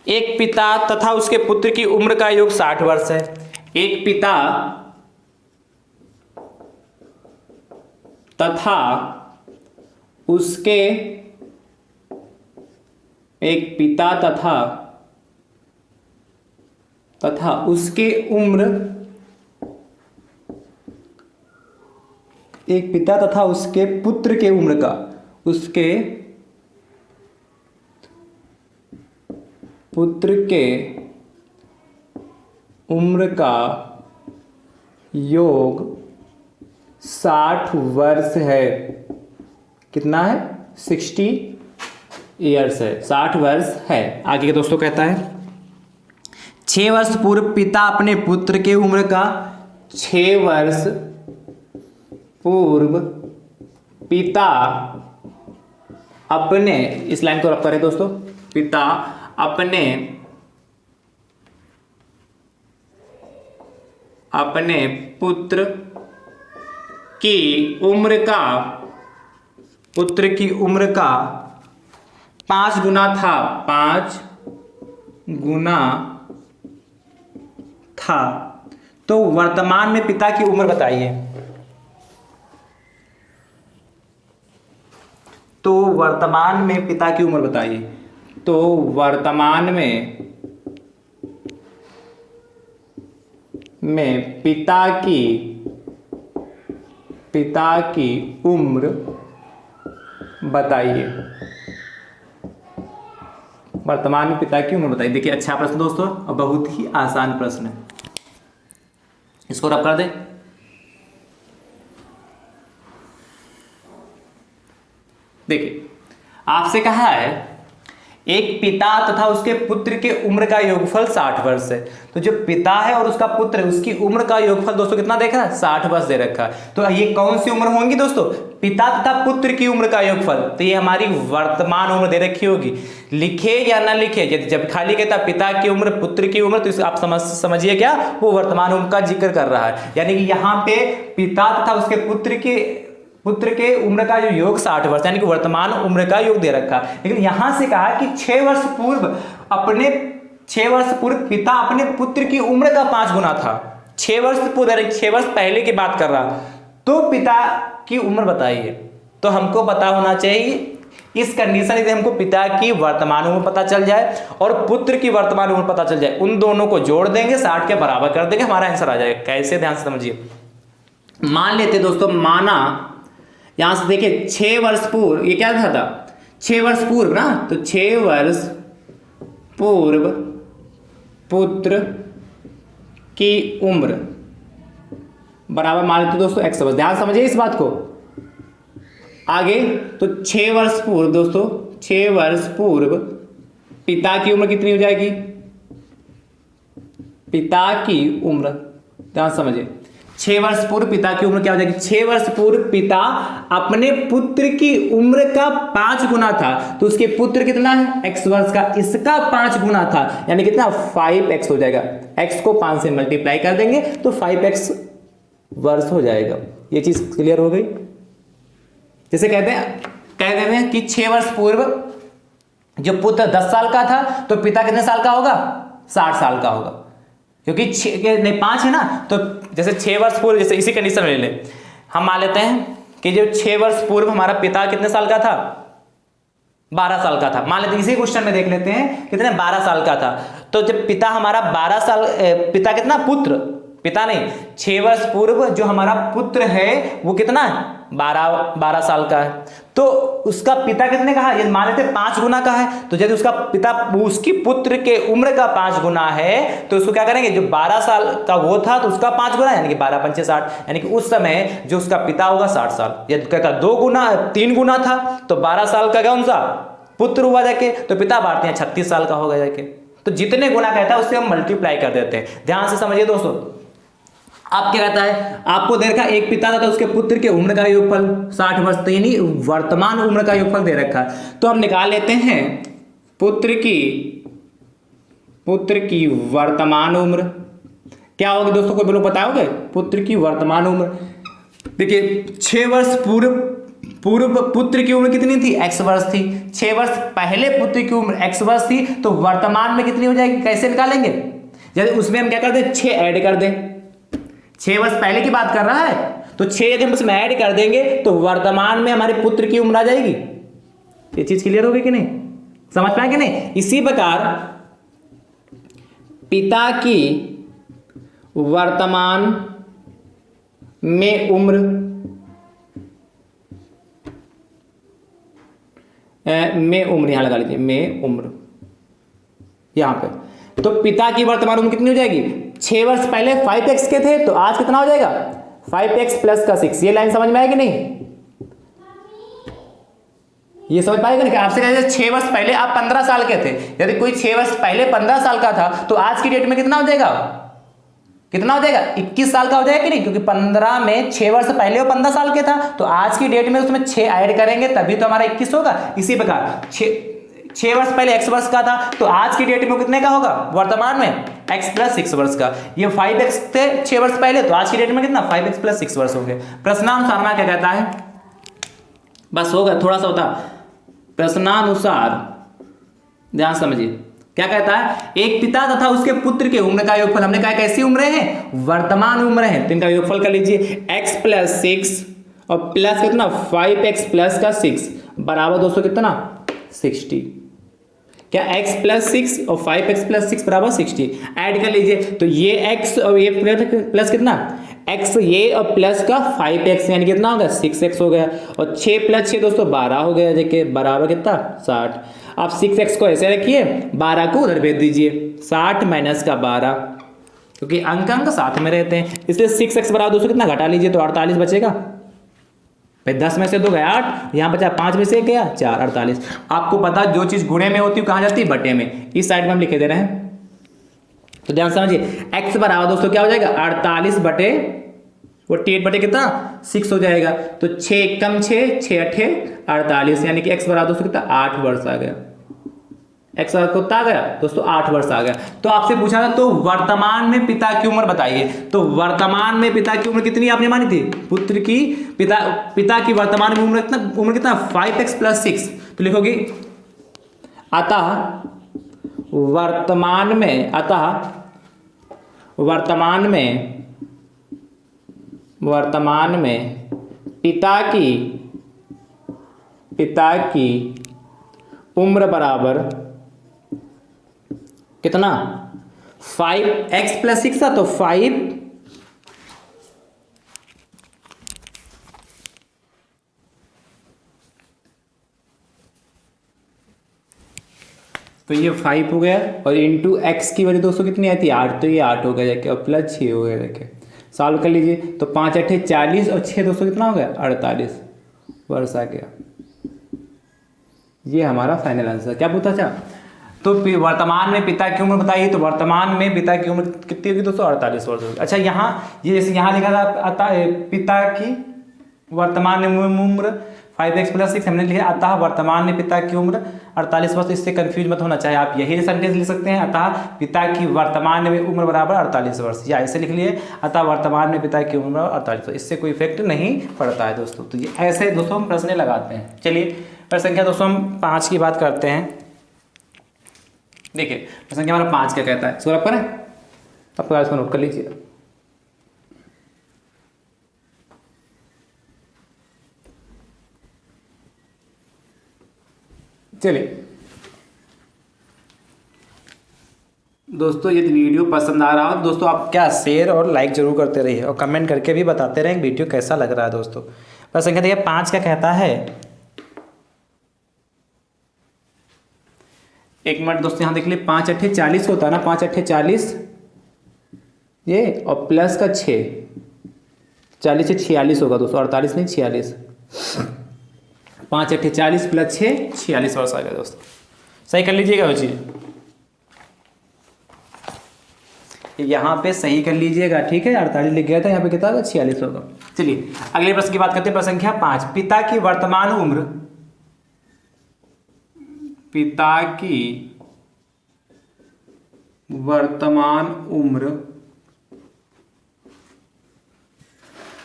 Speaker 1: एक पिता तथा उसके पुत्र की उम्र का योग 60 वर्ष है। एक पिता तथा उसके उसके उम्र, एक पिता तथा उसके पुत्र के उम्र का, उसके पुत्र के उम्र का योग 60 वर्ष है। कितना है 60 ईयर्स है, 60 वर्ष है। आगे के दोस्तों कहता है 6 वर्ष पूर्व पिता अपने पुत्र के उम्र का, 6 वर्ष पूर्व पिता अपने, इस लाइन को रब करें दोस्तों, पिता अपने पुत्र की उम्र का 5 गुना था, 5 गुना था। तो वर्तमान में पिता की उम्र बताइए। तो वर्तमान में पिता की उम्र बताइए। तो वर्तमान में पिता की उम्र बताइए। वर्तमान में पिता की उम्र बताइए। देखिए अच्छा प्रश्न दोस्तों और बहुत ही आसान प्रश्न है, इसको रब कर दें। देखिए आपसे कहा है एक पिता तथा उसके पुत्र के उम्र का योगफल 60 वर्ष है। तो जो पिता है और उसका पुत्र है उसकी उम्र का योगफल दोस्तों कितना देखा है, 60 वर्ष दे रखा है। तो ये कौन सी उम्र होंगी दोस्तों, पिता तथा पुत्र की उम्र का योगफल। तो ये हमारी वर्तमान उम्र दे रखी होगी, लिखे या ना लिखे, जब खाली कहता पिता की उम्र पुत्र की उम्र, तो आप समझिए क्या, वो वर्तमान उम्र का जिक्र कर रहा है। यानी कि यहाँ पे पिता तथा उसके पुत्र के उम्र का जो योग 60 वर्ष, यानी कि वर्तमान उम्र का योग दे रखा। लेकिन यहां से कहा कि 6 वर्ष पूर्व पिता अपने पुत्र की उम्र का 5 गुना था। 6 वर्ष पूर्व, 6 वर्ष पहले की बात कर रहा, तो पिता की उम्र बताइए। तो हमको पता होना चाहिए इस कंडीशन, यदि हमको पिता की वर्तमान उम्र पता चल जाए और पुत्र की वर्तमान उम्र पता चल जाए, उन दोनों को जोड़ देंगे, 60 के बराबर कर देंगे, हमारा आंसर आ जाएगा। कैसे, ध्यान से समझिए। मान लेते दोस्तों, माना यहां से देखिए 6 वर्ष पूर्व, ये क्या था 6 वर्ष पूर्व ना, तो 6 वर्ष पूर्व पुत्र की उम्र बराबर मान लेते दोस्तों x वर्ष। ध्यान समझिए इस बात को। आगे तो 6 वर्ष पूर्व दोस्तों, 6 वर्ष पूर्व पिता की उम्र कितनी हो जाएगी, पिता की उम्र, ध्यान समझिए, 6 वर्ष पूर्व पिता की उम्र क्या हो जाएगी, 6 वर्ष पूर्व पिता अपने पुत्र की उम्र का 5 गुना था, तो उसके पुत्र कितना है, x वर्ष का, इसका 5 गुना था, यानी कितना 5x हो जाएगा। x को 5 से मल्टीप्लाई कर देंगे तो 5x वर्ष हो जाएगा। ये चीज क्लियर हो गई। जैसे कह देते हैं कि 6 वर्ष पूर्व जो पुत्र 10 साल का था, तो पिता कितने साल का होगा, 60 साल का होगा, क्योंकि 5 है ना। तो जैसे 6 वर्ष पूर्व, जैसे इसी कंडीशन में ले ले, हम मान लेते हैं कि जो 6 वर्ष पूर्व हमारा पिता कितने साल का था, 12 साल का था। मान लेते हैं इसी क्वेश्चन में देख लेते हैं कितने, 12 साल का था। तो जब पिता हमारा 12 साल, पिता कितना, पुत्र, पिता नहीं, 6 वर्ष पूर्व जो हमारा पुत्र है वो कितना है, 12 साल का है। तो उसका पिता कितने का है, ये मान लेते 5 गुना का है। तो यदि उसका पिता उसकी पुत्र के उम्र का 5 गुना है, तो उसको क्या करेंगे, जो 12 साल का वो था तो उसका 5 गुना, यानी कि 12 पंचे 60, यानी कि उस समय जो उसका पिता होगा 60 साल। यदि का 3 गुना था तो 12 साल का कौन सा पुत्र हुआ जाके, तो पिता बांटते हैं 36 साल का होगा जाके। तो जितने गुना कहता है उससे हम मल्टीप्लाई कर देते हैं। ध्यान से समझिए दोस्तों, आप क्या कहता है, आपको दे रखा एक पिता था तो उसके पुत्र के उम्र का योगफल 60 वर्ष, तो यानी वर्तमान उम्र का योगफल दे रखा है। तो हम निकाल लेते हैं पुत्र की वर्तमान उम्र क्या होगी दोस्तों, कोई लोग बताओगे, पुत्र की वर्तमान उम्र। देखिए 6 वर्ष पूर्व पुत्र की उम्र कितनी थी, x वर्ष थी। 6 वर्ष पहले पुत्र की उम्र x वर्ष थी, तो वर्तमान में कितनी हो जाएगी, कैसे निकालेंगे, यदि उसमें हम क्या कर दें, 6 ऐड कर दें। 6 वर्ष पहले की बात कर रहा है, तो 6 यदि हम उसमें ऐड कर देंगे तो वर्तमान में हमारे पुत्र की उम्र आ जाएगी। ये चीज क्लियर होगी कि नहीं, समझ पाए कि नहीं। इसी प्रकार पिता की वर्तमान में उम्र यहां लगा लीजिए, में उम्र यहां पे, तो पिता की वर्तमान उम्र कितनी हो जाएगी, 6 वर्ष पहले 5x के थे, तो आज कितना हो जाएगा 5x प्लस का 6। ये लाइन समझ में आएगी नहीं, ये समझ पाएगा नहीं। आपसे कहते 6 वर्ष पहले आप 15 साल के थे, यदि कोई 6 वर्ष पहले 15 साल का था, तो आज की डेट में कितना हो जाएगा, 21 साल का हो जाएगा कि नहीं, क्योंकि 15 में 6 वर्ष पहले वो 15 साल के था, तो आज की डेट में उसमें 6 ऐड करेंगे तभी तो हमारा 21 होगा। इसी प्रकार 6 वर्ष पहले x वर्ष का था, तो आज की डेट में कितने का होगा, वर्तमान में x प्लस 6 वर्ष का। ये 5x थे 6 वर्ष पहले, तो आज की डेट में कितना 5x प्लस 6 वर्ष हो गए। प्रश्नानुसार क्या कहता है, बस हो गया, थोड़ा सा होता प्रश्नानुसार, ध्यान समझिए क्या कहता है, एक पिता तथा उसके पुत्र के उम्र का योगफल, हमने कहा कैसी उम्र है, वर्तमान उम्र है, तो इनका योगफल कर लीजिए x प्लस 6 और प्लस कितना 5x प्लस का 6 बराबर दोस्तों कितना 60। क्या x प्लस 6 और 5x प्लस 6 बराबर 60, ऐड कर लीजिए, तो ये x और ये प्लस कितना x, ये और प्लस का 5x, यानी कितना हो गया 6x हो गया, और 6 प्लस 6 दोस्तों 12 हो गया, देखिए बराबर कितना 60। आप 6x को ऐसे रखिए, 12 को उधर भेज दीजिए, 60 माइनस का 12, क्योंकि अंक साथ में रहते हैं, इसलिए 6x बराबर दोस्तों कितना घटा लीजिए, तो 48 बचेगा। भाई 10 में से 2 गया 8, यहाँ बचा 5 में से 1 गया 4, 48। आपको पता जो चीज़ गुणे में होती है कहाँ जाती है, बटे में। इस साइड में हम लिखे दे रहे हैं, तो ध्यान समझिए। x बराबर दोस्तों क्या हो जाएगा, 48 बटे 48 बटे कितना 6 हो जाएगा। तो 6 कम 6, 6 अठे 48, यानी कि x बराबर दोस्तों कितना 8 वर्ष आ गया। x बराबर कितना आ गया दोस्तों 8 वर्ष आ गया। तो आपसे पूछा था तो वर्तमान में पिता की उम्र बताइए। तो वर्तमान में पिता की उम्र कितनी आपने मानी थी, पुत्र की पिता की वर्तमान में उम्र कितना 5x + 6। तो लिखोगे अतः वर्तमान में पिता की उम्र बराबर कितना 5x + 6 था, तो 5 तो ये 5 हो गया, और इंटू x की वजह दोस्तों कितनी आई थी 8, तो ये 8 हो गया जाके, और प्लस 6 हो गया जाके। सॉल्व कर लीजिए, तो 5 अठे 40 और 6 दोस्तों कितना हो गया 48 वर्ष आ गया। ये हमारा फाइनल आंसर। क्या पूछा था, तो वर्तमान में पिता की उम्र बताइए। तो वर्तमान में पिता की उम्र कितनी होगी दोस्तों 48 वर्ष होगी। अच्छा यहाँ ये जैसे यहाँ लिखा था पिता की वर्तमान में उम्र 5x + 6 हमने लिखा, अतः वर्तमान में पिता की उम्र 48 वर्ष। इससे कंफ्यूज मत होना, चाहे आप यही सेंटेंस लिख सकते हैं, अतः पिता की वर्तमान में उम्र बराबर 48 वर्ष, या ऐसे लिख लिए अतः वर्तमान में पिता की उम्र 48 वर्ष। इससे कोई इफेक्ट नहीं पड़ता है दोस्तों। तो ये ऐसे दोस्तों हम प्रश्न लगाते हैं। चलिए प्रश्न संख्या दोस्तों हम 5 की बात करते हैं। देखिए प्रश्न संख्या हमारा 5 क्या कहता है, इसको रख पर है, आपको इसको नोट कर लीजिए। चलिए दोस्तों, यदि वीडियो पसंद आ रहा हो दोस्तों आप क्या शेयर और लाइक जरूर करते रहिए, और कमेंट करके भी बताते रहें वीडियो कैसा लग रहा है दोस्तों। प्रश्न संख्या देखिए 5 क्या कहता है, एक मिनट दोस्तों यहाँ देख लिए, 5 अठे 40 होता है ना, 5 अठे 40 ये, और प्लस का 6, 40 से 46 होगा दोस्तों, 48 नहीं 46। 5 अठे 40 + 6 46 वर्ष आ गया दोस्तों। सही कर लीजिएगा वो चीज़, यहाँ पे सही कर लीजिएगा, ठीक है। 48 लिख गया था, यहाँ पे कितना होगा 46 होगा। चलिए अगले प्रश्न की बात करते हैं, प्रश्न संख्या 5। पिता की वर्तमान उम्र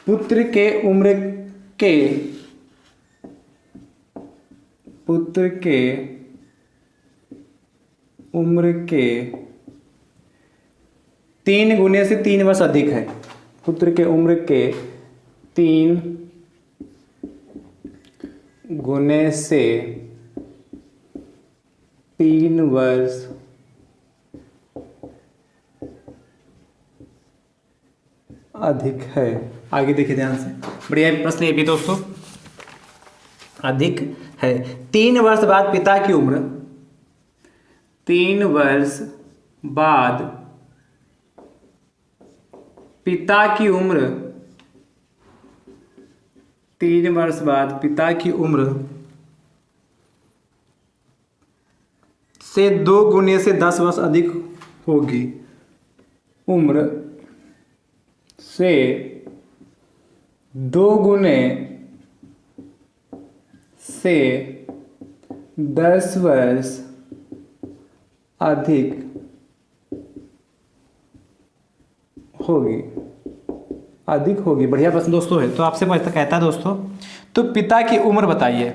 Speaker 1: पुत्र के उम्र के 3 गुने से 3 वर्ष अधिक है। पुत्र के उम्र के 3 गुने से 3 वर्ष अधिक है। आगे देखिए ध्यान से, बढ़िया प्रश्न ये भी दोस्तों, अधिक है। 3 वर्ष बाद पिता की उम्र 3 वर्ष बाद पिता की उम्र 3 वर्ष बाद पिता की उम्र से 2 गुने से 10 वर्ष अधिक होगी। उम्र से 2 गुने से 10 वर्ष अधिक होगी। बढ़िया प्रश्न दोस्तों है। तो आपसे कहता है दोस्तों, तो पिता की उम्र बताइए।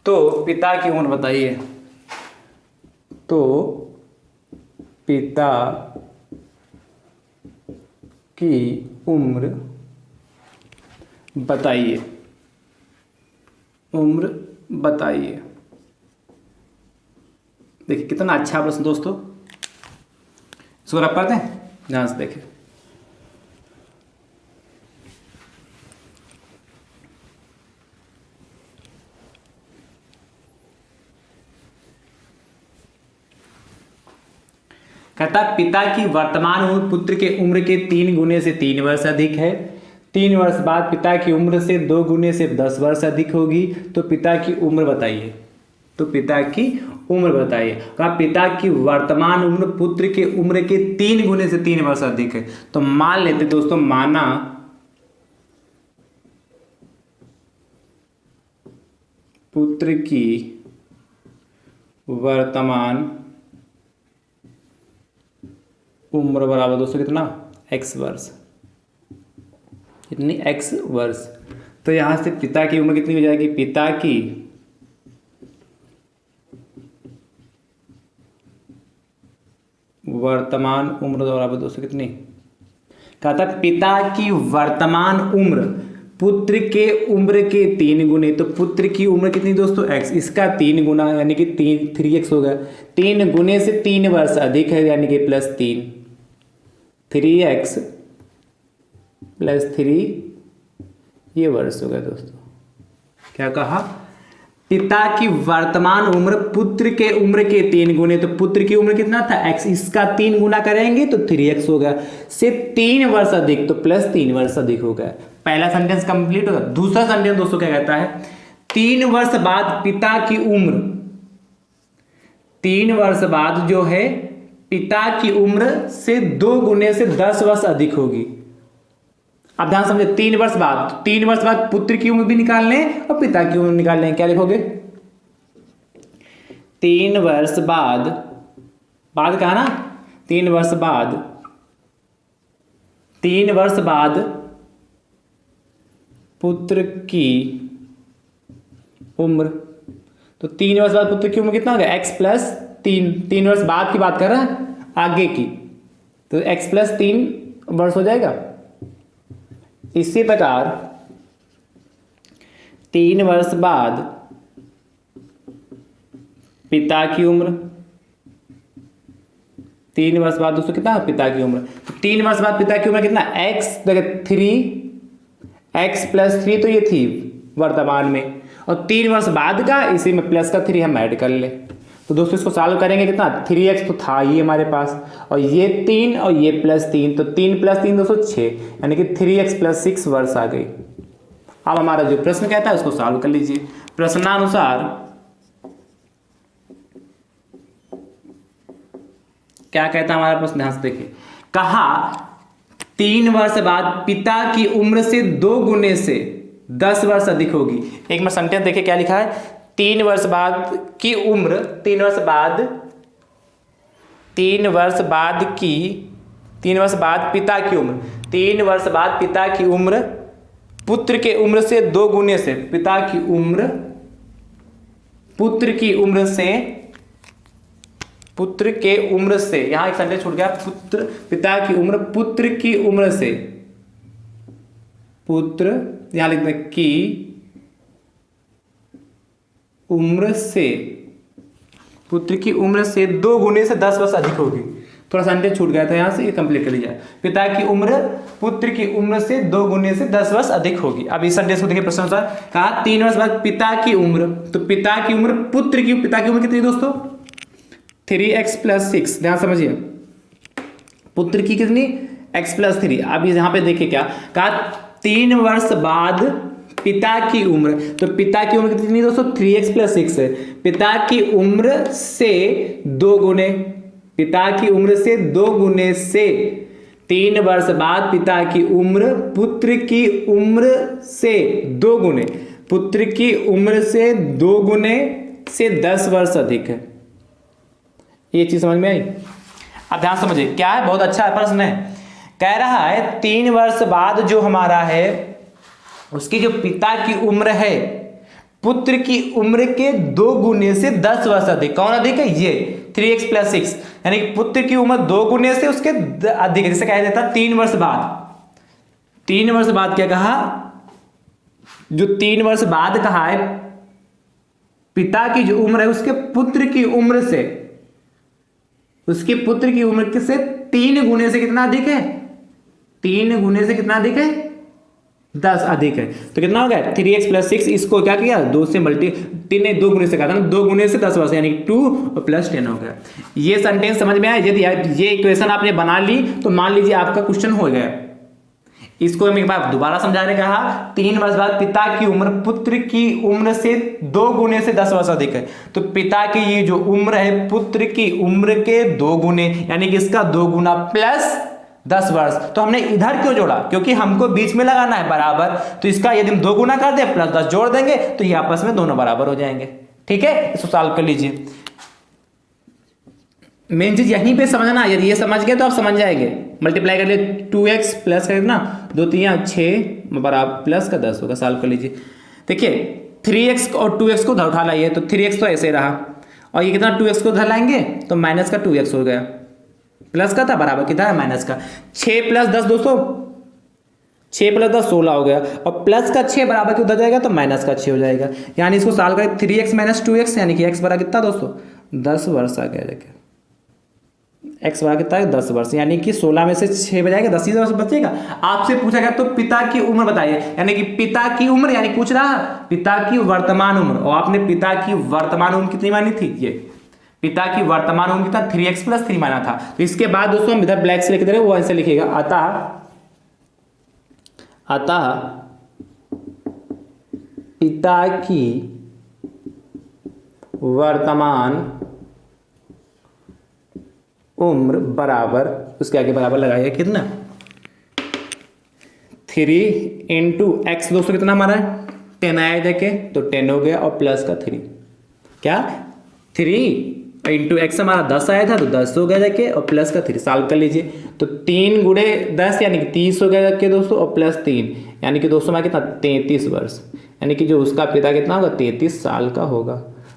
Speaker 1: तो पिता की उम्र बताइए। तो पिता की उम्र बताइए। देखिए कितना अच्छा प्रश्न दोस्तों, इसको रख पाते हैं, ध्यान से देखिए। कहता कहता पिता की वर्तमान उम्र पुत्र के उम्र के 3 गुने से 3 वर्ष अधिक है। 3 वर्ष बाद पिता की उम्र से 2 गुने से 10 वर्ष अधिक होगी। तो पिता की उम्र बताइए। तो पिता की उम्र बताइए। कहा पिता की वर्तमान उम्र पुत्र के उम्र के 3 गुने से 3 वर्ष अधिक है। तो मान लेते दोस्तों, माना पुत्र की वर्तमान उम्र बराबर दोस्तों कितना, x वर्ष। कितनी, x वर्ष। तो यहां से पिता की उम्र कितनी हो जाएगी, पिता की वर्तमान उम्र बराबर दोस्तों कितनी, कहा था पिता की वर्तमान उम्र पुत्र के उम्र के 3 गुने। तो पुत्र की उम्र कितनी दोस्तों, x, इसका 3 गुना यानी कि 3x हो गया। 3 गुने से 3 वर्ष अधिक है यानी कि +3, 3x +3 ये वर्ष हो गया दोस्तों। क्या कहा, पिता की वर्तमान उम्र पुत्र के उम्र के 3 गुने। तो पुत्र की उम्र कितना था, x, इसका 3 गुना करेंगे तो 3x हो गया, से 3 वर्ष अधिक, तो +3 वर्ष अधिक हो गया। पहला सेंटेंस कंप्लीट होगा। दूसरा सेंटेंस दोस्तों क्या कहता है, 3 वर्ष बाद पिता की उम्र, 3 वर्ष बाद जो है पिता की उम्र से 2 गुने से 10 वर्ष अधिक होगी। अब ध्यान समझे, 3 वर्ष बाद, 3 वर्ष बाद पुत्र की उम्र भी निकाल लें और पिता की उम्र निकाल लें। क्या लिखोगे, 3 वर्ष बाद, बाद कहा ना, 3 वर्ष बाद, 3 वर्ष बाद पुत्र की उम्र। तो 3 वर्ष बाद पुत्र की उम्र कितना हो गया, x +3। 3 वर्ष बाद की बात कर रहे हैं, आगे की, तो x +3 वर्ष हो जाएगा। इसी प्रकार 3 वर्ष बाद पिता की उम्र, 3 वर्ष बाद दोस्तों कितना, पिता की उम्र। तो 3 वर्ष बाद पिता की उम्र कितना, x, 3x +3 तो ये थी वर्तमान में, और 3 वर्ष बाद का इसी में प्लस का 3 हम ऐड कर ले। तो दोस्तों इसको सॉल्व करेंगे कितना, 3x तो था ही हमारे पास, और ये 3 और ये +3, तो 3 + 3 दोस्तों 6, यानी कि 3x + 6 वर्ष आ गई। अब हमारा जो प्रश्न कहता है उसको सॉल्व कर लीजिए। प्रश्नानुसार क्या कहता है हमारा प्रश्न, ध्यान से देखिए। कहा 3 वर्ष बाद पिता की उम्र से 2 गुने से 10 वर्ष अधिक होगी। एक बार सेंटेंस देखिए क्या लिखा है, 3 वर्ष बाद की उम्र, 3 वर्ष बाद, 3 वर्ष बाद की, 3 वर्ष बाद पिता की उम्र, 3 वर्ष बाद पिता की उम्र पुत्र के उम्र से 2 गुने से, पिता की उम्र पुत्र की उम्र से, पुत्र के उम्र से, यहां एक सेंटेंस छूट गया, पुत्र, पिता की उम्र पुत्र की उम्र से, पुत्र यहां लिखते हैं की उम्र से, पुत्र की उम्र से 2 गुने से 10 वर्ष अधिक होगी। थोड़ा सेंटेंस छूट गया था यहां से, ये कंप्लीट कर लीजिए। पिता की उम्र पुत्र की उम्र से 2 गुने से 10 वर्ष अधिक होगी। अब इस सेंटेंस को देखिए, प्रश्न अनुसार कहा 3 वर्ष बाद पिता की उम्र, तो पिता की उम्र पुत्र की, पिता की उम्र कितनी दोस्तों, 3x + 6। ध्यान समझिए, पुत्र की कितनी, x + 3। अब यहां पे देखिए क्या कहा, 3 वर्ष बाद पिता की उम्र, तो पिता की उम्र कितनी दोस्तों, 3x + 6 है। पिता की उम्र से 2 गुने, पिता की उम्र से 2 गुने से, 3 वर्ष बाद पिता की उम्र पुत्र की उम्र से 2 गुने, पुत्र की उम्र से 2 गुने से 10 वर्ष अधिक है। ये चीज समझ में आई। अब ध्यान समझिए क्या है, बहुत अच्छा प्रश्न है। कह रहा है 3 वर्ष बाद जो हमारा है उसकी जो पिता की उम्र है पुत्र की उम्र के 2 गुने से 10 वर्ष अधिक। कौन अधिक है, ये 3x + 6, यानी कि पुत्र की उम्र 2 गुने से उसके अधिक है। जैसे कहा जाता है 3 वर्ष बाद, 3 वर्ष बाद क्या कहा, जो 3 वर्ष बाद कहा है पिता की जो उम्र है उसके पुत्र की उम्र से, उसके पुत्र की उम्र से 3 गुने से कितना अधिक है, 3 गुने से कितना अधिक है, 10 अधिक है तो कितना हो गया 3x + 6, इसको क्या किया 2 से मल्टी 3 ने 2 गुने से कहा था ना, 2 गुने से 10 वर्ष यानी 2 + 10 हो गया। ये सेंटेंस समझ में आया? यदि ये इक्वेशन आपने बना ली तो मान लीजिए आपका क्वेश्चन हो गया। इसको हम एक बार दोबारा समझाने कहा, 3 वर्ष बाद पिता की उम्र पुत्र की उम्र से 2 गुने से 10 वर्ष अधिक है, तो पिता की ये जो उम्र है पुत्र की उम्र के 2 गुने यानी कि इसका 2 गुना प्लस 10 वर्ष। तो हमने इधर क्यों जोड़ा? क्योंकि हमको बीच में लगाना है बराबर, तो इसका यदि हम 2 गुना कर दें प्लस 10 जोड़ देंगे तो ये आपस में दोनों बराबर हो जाएंगे। ठीक है, इसको सॉल्व कर लीजिए। मेन चीज यहीं पे समझना, यदि ये समझ गए तो आप समझ जाएंगे। मल्टीप्लाई कर लिए 2x प्लस कर ना 2 3 6 बराबर प्लस का 10 होगा। सॉल्व कर लीजिए। देखिए 3x और 2x को उठा लाइए तो 3x तो ऐसे रहा और ये कितना 2x को उधर लाएंगे तो माइनस का 2x हो गया, प्लस का था बराबर कितना है माइनस का। 6 + 10 दोस्तों 6 + 10 16 हो गया और प्लस का 6 बराबर के उधर जाएगा तो माइनस का 6 हो जाएगा। यानी इसको सॉल्व करें 3x - 2x यानी कि x बराबर कितना दोस्तों 10 वर्ष आ गया। देखिए x बराबर कितना है 10 वर्ष, यानी कि 16 में से 6 बजाएगा 10 ही वर्ष बचेगा। आपसे पूछा गया तो पिता की उम्र बताइए, यानी कि पिता की उम्र यानी पूछ रहा पिता की वर्तमान उम्र, और आपने पिता की वर्तमान उम्र कितनी मानी थी? ये पिता की वर्तमान उम्र कितना 3x + 3 माना था। तो इसके बाद दोस्तों हम इधर ब्लैक से लिख दे रहे हैं, वो ऐसे लिखेगा अतः पिता की वर्तमान उम्र बराबर, उसके आगे बराबर लगाइए कितना 3 × x दोस्तों कितना हमारा 10 आया देखे तो 10 हो गया और प्लस का 3 क्या 3 × x हमारा 10 आया था तो 10 हो गया देखे और प्लस का 3। सॉल्व कर लीजिए तो 3 × 10 यानी कि 30 हो गया देखे दोस्तों और प्लस 3 यानी कि दोस्तों हमारा कितना 33 वर्ष, यानी कि जो उसका पिता कितना होगा 33 साल का होगा।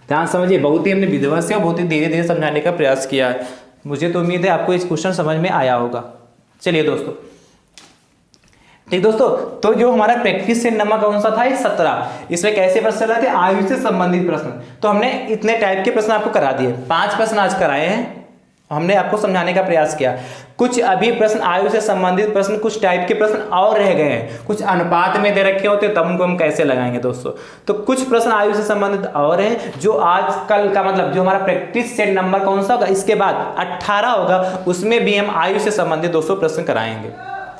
Speaker 1: ध्यान समझिए, बहुत ही हमने विधिवत से और बहुत ही धीरे धीरे समझाने का प्रयास किया है। मुझे तो उम्मीद है आपको इस क्वेश्चन समझ में आया होगा। चलिए दोस्तों, ठीक दोस्तों, तो जो हमारा प्रैक्टिस सेट नंबर कौन सा था 17, इसमें कैसे प्रश्न चल रहे थे आयु से संबंधित प्रश्न। तो हमने इतने टाइप के प्रश्न आपको करा दिए, 5 प्रश्न आज कराए हैं, हमने आपको समझाने का प्रयास किया। कुछ अभी प्रश्न आयु से संबंधित प्रश्न, कुछ टाइप के प्रश्न और रह गए हैं, कुछ अनुपात में दे रखे होते तब उनको हम कैसे लगाएंगे दोस्तों। तो कुछ प्रश्न आयु से संबंधित और हैं जो आज कल का मतलब जो हमारा प्रैक्टिस सेट नंबर कौन सा होगा इसके बाद 18 होगा, उसमें भी हम आयु से संबंधित दोस्तों प्रश्न कराएंगे।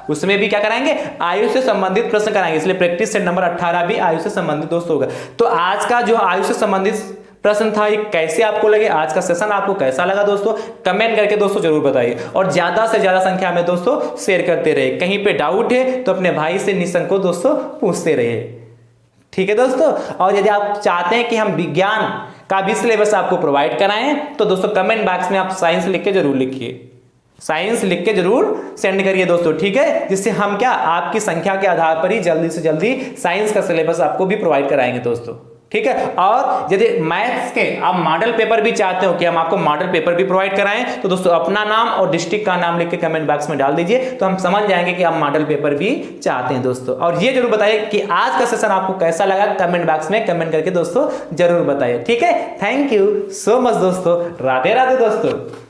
Speaker 1: उसमें भी क्या कराएंगे आयु से संबंधित प्रश्न कराएंगे, इसलिए प्रैक्टिस सेट नंबर 18 भी आयु से संबंधित दोस्तों होगा। तो आज का जो आयु से संबंधित प्रश्न था ये कैसे आपको लगे, आज का सेशन आपको कैसा लगा दोस्तों, कमेंट करके दोस्तों जरूर बताइए और ज्यादा से ज्यादा संख्या में दोस्तों शेयर करते रहे। कहीं पे डाउट है तो अपने भाई से निसंकोच दोस्तों पूछते रहिए। ठीक है दोस्तों, और यदि आप चाहते हैं कि हम विज्ञान का भी सिलेबस आपको प्रोवाइड कराएं तो दोस्तों कमेंट बॉक्स में आप साइंस लिख के जरूर लिखिए, साइंस लिख के जरूर सेंड करिए दोस्तों। ठीक है, जिससे हम क्या आपकी संख्या के आधार पर ही जल्दी से जल्दी साइंस का सिलेबस आपको भी प्रोवाइड कराएंगे दोस्तों। ठीक है, और यदि मैथ्स के आप मॉडल पेपर भी चाहते हो कि हम आपको मॉडल पेपर भी प्रोवाइड कराएं तो दोस्तों अपना नाम और डिस्ट्रिक्ट का नाम लिख के कमेंट बॉक्स में डाल दीजिए, तो हम समझ जाएंगे कि आप मॉडल पेपर भी चाहते हैं दोस्तों। और ये जरूर बताइए कि आज का सेशन आपको कैसा लगा, कमेंट बॉक्स में कमेंट करके दोस्तों जरूर बताइए। ठीक है, थैंक यू सो मच दोस्तों, राधे राधे दोस्तों।